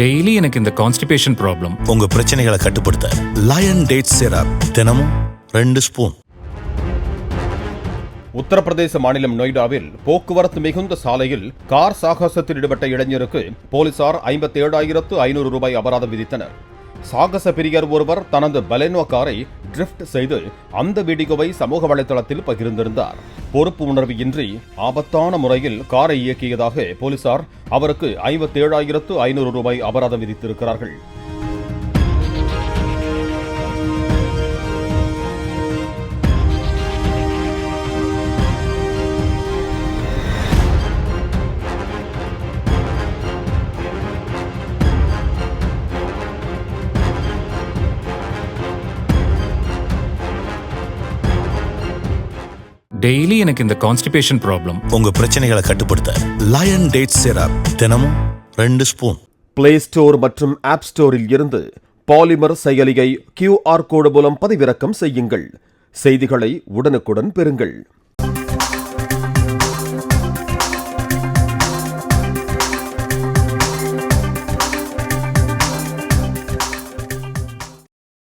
Daily எனக்கு இந்த constipation problem. உங்க பிரச்சனைகளை கட்டுப்படுத்த லயன் டேட் சிரப் தினமும் 2 ஸ்பூன். உத்தரப்பிரதேச மாநிலம் நொய்டாவில் போக்குவரத்து மிகுந்த சாலையில் கார் சாகசத்தில் ஈடுபட்ட இளைஞருக்கு போலீசார் 57,500 ரூபாய் அபராதம் விதித்தனர். சாகச பிரியர் ஒருவர் தனது பலெனோ காரை டிரிப்ட் செய்து அந்த வீடியோவை சமூக வலைதளத்தில் பகிர்ந்திருந்தார். பொறுப்பு உணர்வு இன்றி ஆபத்தான முறையில் காரை இயக்கியதாக போலீசார் அவருக்கு 57,500 ரூபாய் அபராதம் விதித்திருக்கிறார்கள். டெய்லி எனக்கு இந்த கான்ஸ்டிபேஷன் ப்ராப்ளம். உங்க பிரச்சனைகளை கட்டுப்படுத்த லயன் டேட் சிரப் தினமும் 2 ஸ்பூன். பிளே ஸ்டோர் மற்றும் ஆப் ஸ்டோரில் இருந்து பாலிமர் செயலியை QR கோடு மூலம் பதிவிறக்கம் செய்யுங்கள். செய்திகளை உடனுக்குடன் பெறுங்கள்.